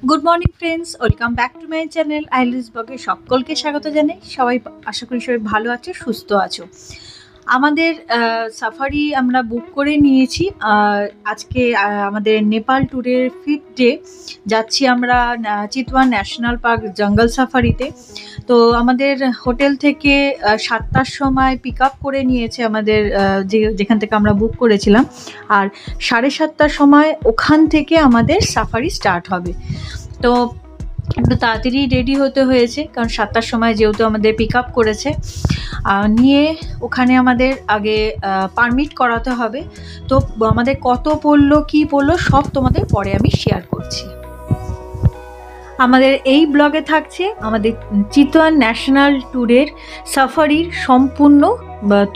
Good morning friends, welcome back to my channel আইলিস ব্লগে সকলকে স্বাগত জানাই। সবাই আশা করি সবাই ভালো আছো, সুস্থ আছো। আমাদের সাফারি আমরা বুক করে নিয়েছি। আজকে আমাদের নেপাল ট্যুরের 5th ডে যাচ্ছি আমরা চিতওয়ান ন্যাশনাল পার্ক জঙ্গল সাফারিতে। তো আমাদের হোটেল থেকে 7টার সময় পিক আপ করে নিয়েছে আমাদের যেখান থেকে আমরা বুক করেছিলাম, আর 7:30টার সময় ওখান থেকে আমাদের সাফারি স্টার্ট হবে। তো একটু তাড়াতাড়ি রেডি হতে হয়েছে, কারণ 7টার সময় যেহেতু আমাদের পিক আপ করেছে। নিয়ে ওখানে আমাদের আগে পারমিট করাতে হবে। তো আমাদের কত পড়লো কি পড়লো সব তোমাদের পরে আমি শেয়ার করছি। আমাদের এই ব্লগে থাকছে আমাদের চিতওয়ান ন্যাশনাল ট্যুরের সাফারির সম্পূর্ণ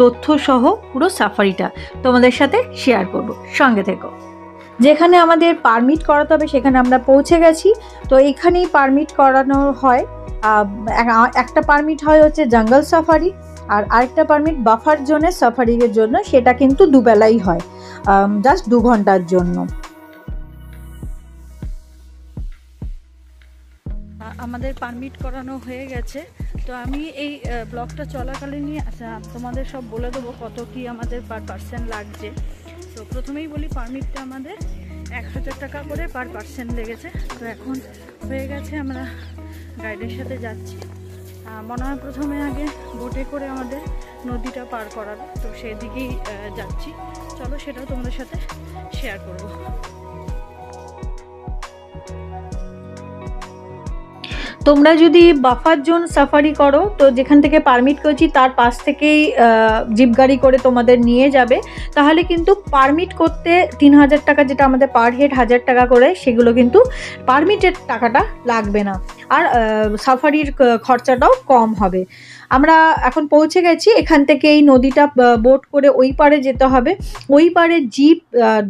তথ্য সহ পুরো সাফারিটা তোমাদের সাথে শেয়ার করব, সঙ্গে থেকো। যেখানে আমাদের পারমিট করাতে হবে সেখানে আমরা পৌঁছে গেছি। তো এখানেই পারমিট করানো হয়। একটা পারমিট হয় হচ্ছে জঙ্গল সাফারি, আর আরেকটা পারমিট বাফার জোনের সাফারির জন্য, সেটা কিন্তু দুবেলাই হয়, জাস্ট 2 ঘন্টার জন্য। আমাদের পারমিট করানো হয়ে গেছে। তো আমি এই ব্লগটা চলাকালীনই তোমাদের সব বলে দেবো কত কি আমাদের পার পার্সন লাগছে। তো প্রথমেই বলি, পারমিটটা আমাদের 1000 টাকা করে পার পার্সন লেগেছে। তো এখন হয়ে গেছে, আমরা গাইডের সাথে যাচ্ছি। মনে হয় প্রথমে আগে বোটে করে আমাদের নদীটা পার করাবে, তো সেদিকেই যাচ্ছি। চলো, সেটাও তোমাদের সাথে শেয়ার করবো। তোমরা যদি বাফার জোন সাফারি করো, তো যেখান থেকে পারমিট করেছি তার পাশ থেকেই জিপ গাড়ি করে তোমাদের নিয়ে যাবে, তাহলে কিন্তু পারমিট করতে 3000 টাকা, যেটা আমাদের পার হেড 1000 টাকা করে, সেগুলো কিন্তু পারমিটের টাকাটা লাগবে না, আর সাফারির খরচাটাও কম হবে। আমরা এখন পৌঁছে গেছি। এখান থেকে এই নদীটা বোট করে ওই পারে যেতে হবে। ওই পারে জিপ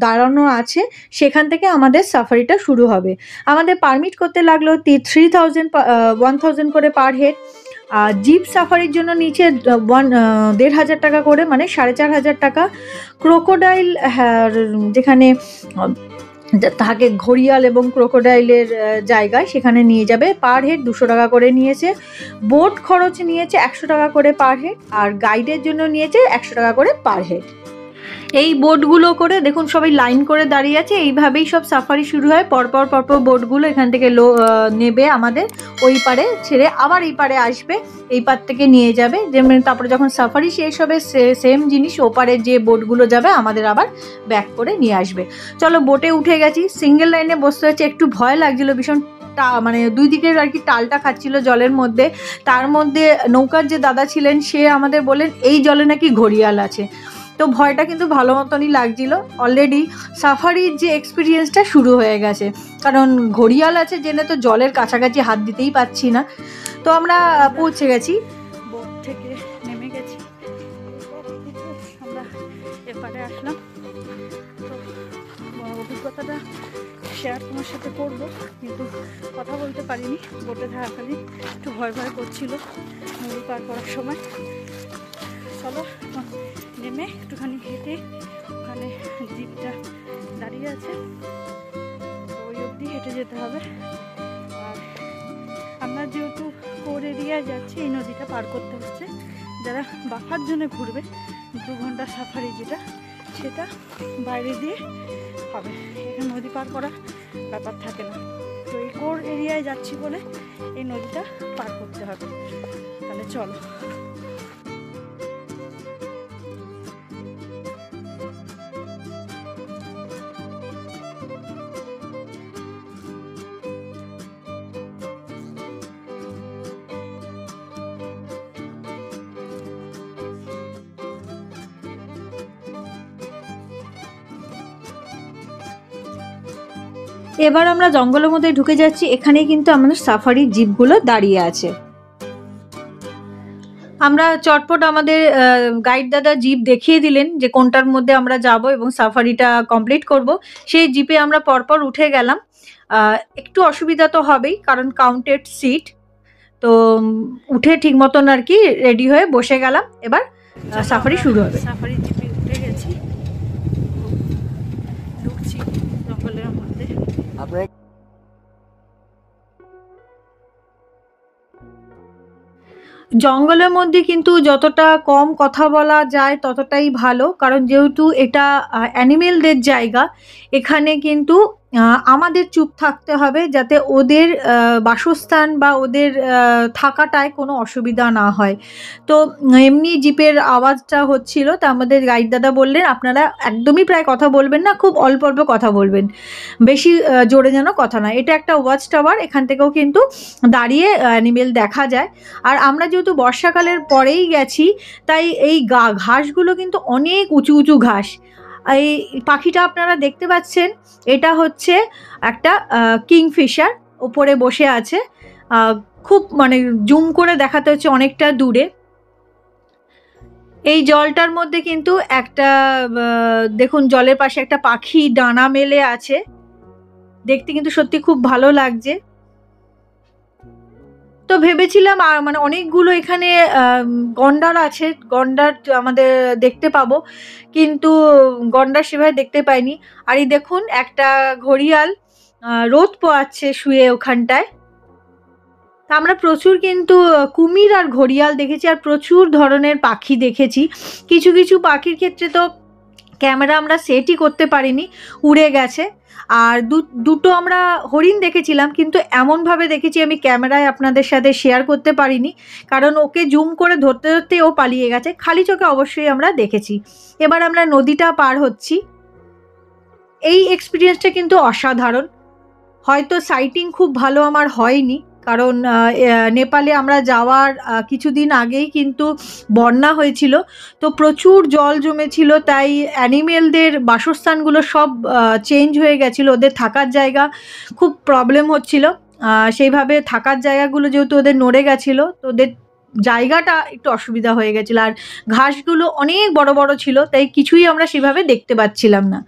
দাঁড়ানো আছে, সেখান থেকে আমাদের সাফারিটা শুরু হবে। আমাদের পারমিট করতে লাগলো 1000 করে পার হেড। জিপ সাফারির জন্য নিচে 1500 টাকা করে, মানে 4500 টাকা। ক্রোকোডাইল যেখানে তাকে ঘড়িয়াল এবং ক্রোকোডাইলের জায়গায়, সেখানে নিয়ে যাবে। পার হেড 200 টাকা করে নিয়েছে। বোট খরচ নিয়েছে 100 টাকা করে পার হেড, আর গাইডের জন্য নিয়েছে 100 টাকা করে পার হেড। এই বোটগুলো করে দেখুন সবাই লাইন করে দাঁড়িয়ে আছে, এইভাবেই সব সাফারি শুরু হয়। পরপর বোটগুলো এখান থেকে নেবে, আমাদের ওই পারে ছেড়ে আবার এই পারে আসবে, এই পার থেকে নিয়ে যাবে। যেমন তারপরে যখন সাফারি শেষ হবে, সেম জিনিস ওপারে যে বোটগুলো যাবে আমাদের আবার ব্যাক করে নিয়ে আসবে। চলো, বোটে উঠে গেছি। সিঙ্গেল লাইনে বসতে হচ্ছে, একটু ভয় লাগছিল ভীষণ, মানে দুই দিকের আর কি টালটা খাচ্ছিল জলের মধ্যে। তার মধ্যে নৌকার যে দাদা ছিলেন, সে আমাদের বলেন এই জলে নাকি ঘড়িয়াল আছে। তো ভয়টা কিন্তু ভালো মতনই লাগছিল। অলরেডি সাফারির যে এক্সপিরিয়েন্সটা শুরু হয়ে গেছে, কারণ ঘড়িয়াল আছে জেনে তো জলের কাছাকাছি হাত দিতেই পাচ্ছি না। তো আমরা পৌঁছে গেছি, বোট থেকে নেমে গেছি, আমরা এপারে আসলাম। তো অভিজ্ঞতাটা শেয়ার তোমার সাথে করবো, কিন্তু কথা বলতে পারিনি। বোটে থাকাকালীন একটু ভয় করছিল নদী পার করার সময়। চলো, নেমে একটুখানি হেঁটে, ওখানে জিপটা দাঁড়িয়ে আছে, ওই অবধি হেঁটে যেতে হবে। আর আমরা যেহেতু কোর এরিয়ায় যাচ্ছি, এই নদীটা পার করতে হচ্ছে। যারা বাফার জন্য ঘুরবে 2 ঘন্টা সাফারি, যেটা সেটা বাইরে দিয়ে হবে, এখানে নদী পার করার ব্যাপার থাকে না। তো এই কোর এরিয়ায় যাচ্ছি বলে এই নদীটা পার করতে হবে। তাহলে চলো। এবার আমরা জঙ্গলের মধ্যে ঢুকে যাচ্ছি। এখানেই কিন্তু আমাদের সাফারি জিপগুলো দাঁড়িয়ে আছে। আমরা চটপট আমাদের গাইড দাদা জিপ দেখিয়ে দিলেন যে কোনটার মধ্যে আমরা যাব এবং সাফারিটা কমপ্লিট করব। সেই জিপে আমরা পরপর উঠে গেলাম। একটু অসুবিধা তো হবেই, কারণ কাউন্টেড সিট। তো উঠে ঠিক মতন আর কি রেডি হয়ে বসে গেলাম। এবার সাফারি শুরু হবে। সাফারি জিপে উঠে গেছি, ঢুকছি জঙ্গলের মধ্যে। জঙ্গলের মধ্যে কিন্তু যতটা কম কথা বলা যায় ততটাই ভালো, কারণ যেহেতু এটা অ্যানিমেলদের জায়গা, এখানে কিন্তু আমাদের চুপ থাকতে হবে যাতে ওদের বাসস্থান বা ওদের থাকাটায় কোনো অসুবিধা না হয়। তো এমনি জিপের আওয়াজটা হচ্ছিল, তো আমাদের গাইড দাদা বললেন আপনারা একদমই প্রায় কথা বলবেন না, খুব অল্প অল্প কথা বলবেন, বেশি জোরে যেন কথা নয়। এটা একটা ওয়াচ টাওয়ার, এখান থেকেও কিন্তু দাঁড়িয়ে অ্যানিমেল দেখা যায়। আর আমরা যেহেতু বর্ষাকালের পরেই গেছি, তাই এই ঘাসগুলো কিন্তু অনেক উঁচু উঁচু ঘাস। এই পাখিটা আপনারা দেখতে পাচ্ছেন, এটা হচ্ছে একটা কিংফিশার, ওপরে বসে আছে। খুব মানে জুম করে দেখাতে হচ্ছে অনেকটা দূরে। এই জলটার মধ্যে কিন্তু একটা দেখুন জলের পাশে একটা পাখি ডানা মেলে আছে, দেখতে কিন্তু সত্যি খুব ভালো লাগছে। তো ভেবেছিলাম মানে অনেকগুলো এখানে গন্ডার আছে, গন্ডার আমাদের দেখতে পাবো, কিন্তু গন্ডার সেভাবে দেখতে পাইনি। আর এই দেখুন একটা ঘড়িয়াল রোদ পোয়াচ্ছে শুয়ে ওখানটায়। তা আমরা প্রচুর কিন্তু কুমির আর ঘড়িয়াল দেখেছি, আর প্রচুর ধরনের পাখি দেখেছি। কিছু কিছু পাখির ক্ষেত্রে তো ক্যামেরা আমরা সেটই করতে পারিনি, উড়ে গেছে। আর দুটো আমরা হরিণ দেখেছিলাম, কিন্তু এমনভাবে দেখেছি আমি ক্যামেরায় আপনাদের সাথে শেয়ার করতে পারিনি, কারণ ওকে জুম করে ধরতে ধরতে ও পালিয়ে গেছে। খালি চোখে অবশ্যই আমরা দেখেছি। এবার আমরা নদীটা পার হচ্ছি। এই এক্সপিরিয়েন্সটা কিন্তু অসাধারণ। হয়তো সাইটিং খুব ভালো আমার হয়নি, কারণ নেপালে আমরা যাওয়ার কিছুদিন আগেই কিন্তু বন্যা হয়েছিল, তো প্রচুর জল জমেছিল, তাই অ্যানিমেলদের বাসস্থানগুলো সব চেঞ্জ হয়ে গেছিলো, ওদের থাকার জায়গা খুব প্রবলেম হচ্ছিল। সেইভাবে থাকার জায়গাগুলো যেহেতু ওদের নড়ে গেছিলো, তো ওদের জায়গাটা একটু অসুবিধা হয়ে গেছিলো। আর ঘাসগুলো অনেক বড় বড় ছিল, তাই কিছুই আমরা সেভাবে দেখতে পাচ্ছিলাম না।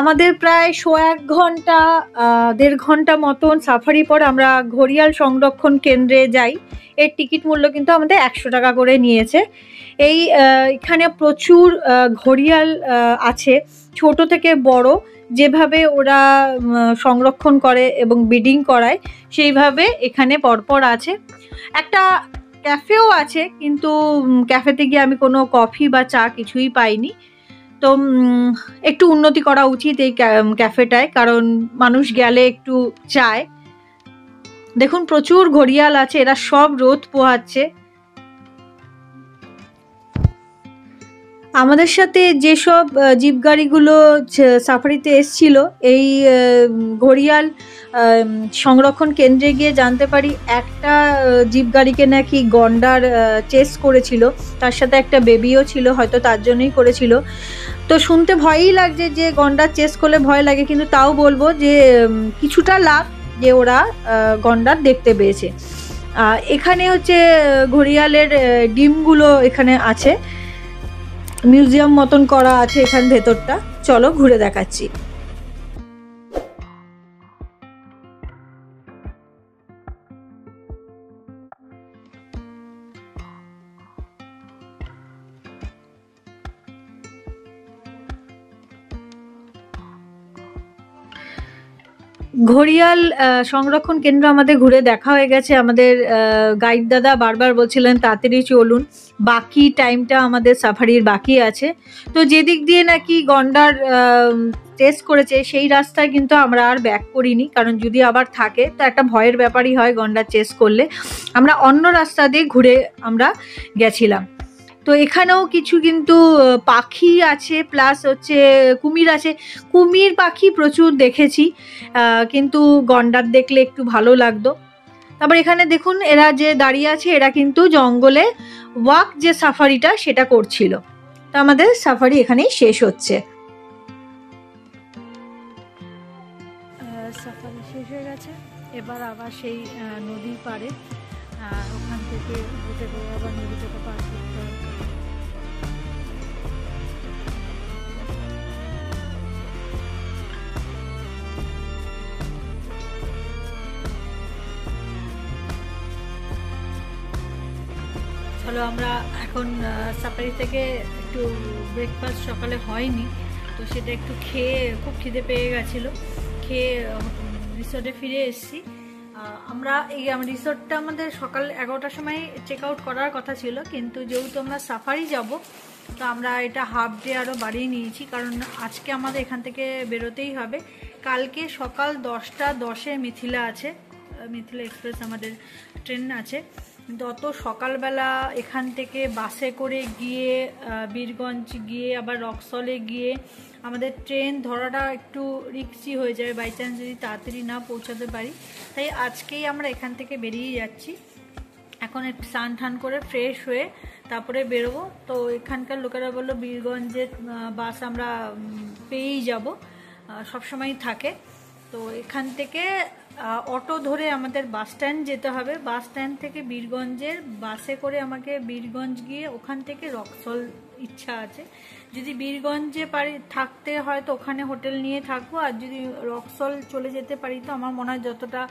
আমাদের প্রায় ১ ঘন্টা ১.৫ ঘন্টা মতন সাফারি পর আমরা ঘড়িয়াল সংরক্ষণ কেন্দ্রে যাই। এর টিকিট মূল্য কিন্তু আমাদের ১০০ টাকা করে নিয়েছে। এখানে প্রচুর ঘড়িয়াল আছে, ছোট থেকে বড়। যেভাবে ওরা সংরক্ষণ করে এবং ব্রিডিং করায়, সেইভাবে এখানে পরপর আছে। একটা ক্যাফেও আছে, কিন্তু ক্যাফেতে গিয়ে আমি কোনো কফি বা চা কিছুই পাইনি। তো একটু উন্নতি করা উচিত এই ক্যাফেটায়, কারণ মানুষ গেলে একটু চায়। দেখুন প্রচুর ঘড়িয়াল আছে, এরা সব রোদ পোহাচ্ছে। আমাদের সাথে যেসব জিপ গাড়িগুলো সাফারিতে এসছিল, এই ঘড়িয়াল সংরক্ষণ কেন্দ্রে গিয়ে জানতে পারি একটা জিপ গাড়িকে নাকি গন্ডার চেস করেছিল, তার সাথে একটা বেবিও ছিল, হয়তো তার জন্যই করেছিল। তো শুনতে ভয়ই লাগছে যে গন্ডার চেস করলে ভয় লাগে, কিন্তু তাও বলবো যে কিছুটা লাভ যে ওরা গন্ডার দেখতে পেয়েছে। এখানে হচ্ছে ঘড়িয়ালের ডিমগুলো এখানে আছে, মিউজিয়াম মতন করা আছে এখান ভেতরটা। চলো ঘুরে দেখাচ্ছি। ঘড়িয়াল সংরক্ষণ কেন্দ্র আমাদের ঘুরে দেখা হয়ে গেছে। আমাদের গাইড দাদা বারবার বলছিলেন তাড়াতাড়ি চলুন, বাকি টাইমটা আমাদের সাফারির বাকি আছে। তো যেদিক দিয়ে নাকি গন্ডার টেস্ট করেছে সেই রাস্তায় কিন্তু আমরা আর ব্যাক করিনি, কারণ যদি আবার থাকে তো একটা ভয়ের ব্যাপারই হয় গন্ডার চেস করলে। আমরা অন্য রাস্তা দিয়ে ঘুরে আমরা গেছিলাম। তো এখানেও কিছু কিন্তু পাখি আছে, প্লাস হচ্ছে কুমির আছে। কুমির পাখি প্রচুর দেখেছি, কিন্তু গন্ডার দেখলে একটু ভালো লাগতো। তারপর এখানে দেখুন এরা যে দাঁড়িয়ে আছে, এরা কিন্তু জঙ্গলে ওয়াক যে সাফারিটা সেটা করছিল। তো আমাদের সাফারি এখানেই শেষ হচ্ছে। সাফারি শেষ হয়ে গেছে, এবার আবার সেই নদীর পাড়ে, ওখান থেকে বোটে করে আবার নদীটাকে পার করতে হবে। চলো আমরা এখন সাফারি থেকে একটু ব্রেকফাস্ট সকালে হয়নি, তো সেটা একটু খেয়ে খুব খিদে পেয়ে গেছিলো, খেয়ে রিসর্টে ফিরে এসেছি। আমরা রিসর্টটা আমাদের সকাল 11টার সময় চেক আউট করার কথা ছিল, কিন্তু যেহেতু আমরা সাফারি যাব তো আমরা এটা হাফ ডে আরও বাড়িয়ে নিয়েছি, কারণ আজকে আমাদের এখান থেকে বেরোতেই হবে। কালকে সকাল 10টা 10-এ মিথিলা আছে, মিথিলা এক্সপ্রেস আমাদের ট্রেন আছে। যত সকালবেলা এখান থেকে বাসে করে গিয়ে বীরগঞ্জ গিয়ে আবার রক্সলে গিয়ে আমাদের ট্রেন ধরাটা একটু রিস্কি হয়ে যাবে বাই চান্স যদি তাড়াতাড়ি না পৌঁছাতে পারি। তাই আজকেই আমরা এখান থেকে বেরিয়ে যাচ্ছি। এখন একটু স্নান টান করে ফ্রেশ হয়ে তারপরে বেরোবো। তো এখানকার লোকেরা বললো বীরগঞ্জের বাস আমরা পেয়েই যাব, সবসময় থাকে। তো এখান থেকে অটো ধরে আমাদের বাস স্ট্যান্ড যেতে হবে, বাস স্ট্যান্ড থেকে বীরগঞ্জের বাসে করে আমাকে বীরগঞ্জ গিয়ে ওখান থেকে রক্সল ইচ্ছা আছে। যদি বীরগঞ্জে পারি থাকতে হয় তো ওখানে হোটেল নিয়ে থাকবো, আর যদি রক্সল চলে যেতে পারি তো আমার মনে হয় যতটা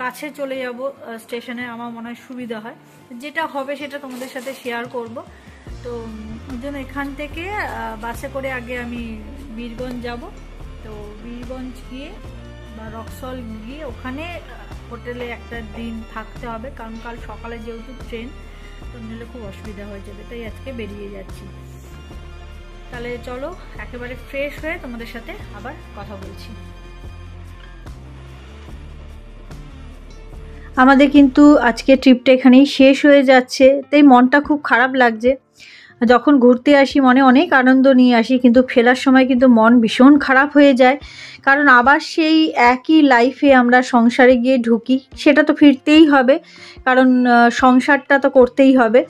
কাছে চলে যাব স্টেশনে আমার মনে হয় সুবিধা হয়। যেটা হবে সেটা তোমাদের সাথে শেয়ার করব। তো ওই জন্য এখান থেকে বাসে করে আগে আমি বীরগঞ্জ যাব। তো বীরগঞ্জ গিয়ে বা রক্সল গিয়ে ওখানে হোটেলে একটা দিন থাকতে হবে, কারণ কাল সকালে যেহেতু ট্রেন, তো নিলে খুব অসুবিধা হয়ে যাবে। তাই আজকে বেরিয়ে যাচ্ছি। তাহলে চলো একেবারে ফ্রেশ হয়ে তোমাদের সাথে আবার কথা বলছি। আমাদের কিন্তু আজকে ট্রিপটা এখানেই শেষ হয়ে যাচ্ছে, তাই মনটা খুব খারাপ লাগছে। যখন ঘুরতে আসি মনে অনেক আনন্দ নিয়ে আসি, কিন্তু ফেরার সময় কিন্তু মন ভীষণ খারাপ হয়ে যায়, কারণ আবার সেই একই লাইফে আমরা সংসারে গিয়ে ঢুকি। সেটা তো ফিরতেই হবে, কারণ সংসারটা তো করতেই হবে।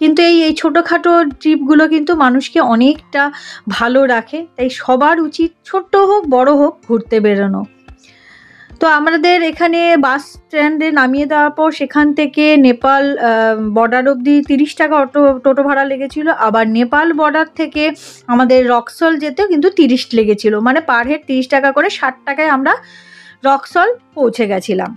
কিন্তু এই ছোটোখাটো ট্রিপগুলো কিন্তু মানুষকে অনেকটা ভালো রাখে। তাই সবার উচিত ছোট্ট হোক বড় হোক ঘুরতে বেরোনো। তো আমাদের এখানে বাস স্ট্যান্ডে নামিয়ে দেওয়ার পর সেখান থেকে নেপাল বর্ডার অবধি 30 টাকা টোটো ভাড়া লেগেছিল। আবার নেপাল বর্ডার থেকে আমাদের রক্সল যেতেও কিন্তু 30 লেগেছিল, মানে পার হেড 30 টাকা করে, 60 টাকায় আমরা রক্সল পৌঁছে গেছিলাম।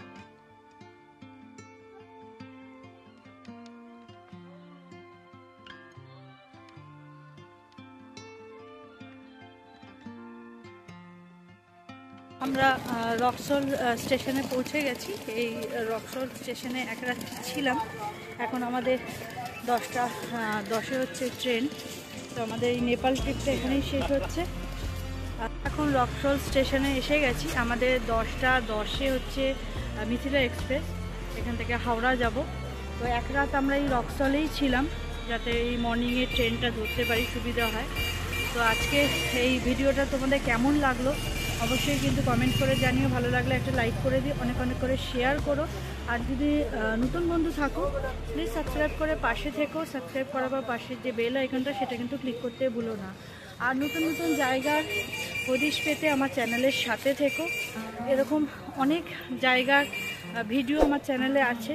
আমরা রক্সল স্টেশনে পৌঁছে গেছি। এই রক্সল স্টেশনে এক রাত ছিলাম। এখন আমাদের 10টা 10-এ হচ্ছে ট্রেন। তো আমাদের এই নেপাল ট্রিপটা এখানেই শেষ হচ্ছে। এখন রক্সল স্টেশনে এসে গেছি। আমাদের 10টা 10-এ হচ্ছে মিথিলা এক্সপ্রেস, এখান থেকে হাওড়া যাব। তো এক রাত আমরা এই রক্সলেই ছিলাম, যাতে এই মর্নিংয়ে ট্রেনটা ধরতে পারি, সুবিধা হয়। তো আজকে এই ভিডিওটা তোমাদের কেমন লাগলো অবশ্যই কিন্তু কমেন্ট করে জানিও। ভালো লাগলে একটা লাইক করে দিও, অনেক অনেক করে শেয়ার করো। আর যদি নতুন বন্ধু থাকো প্লিজ সাবস্ক্রাইব করে পাশে থেকো। সাবস্ক্রাইব করার পর পাশে যে বেল আইকনটা সেটা কিন্তু ক্লিক করতে ভুলো না। আর নতুন নতুন জায়গার হদিশ পেতে আমার চ্যানেলের সাথে থেকো। এরকম অনেক জায়গার ভিডিও আমার চ্যানেলে আছে,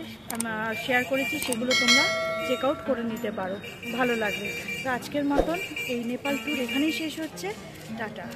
শেয়ার করেছি, সেগুলো তোমরা চেক আউট করে নিতে পারো, ভালো লাগবে। তো আজকের মতন এই নেপাল ট্যুর এখানেই শেষ হচ্ছে। টাটা।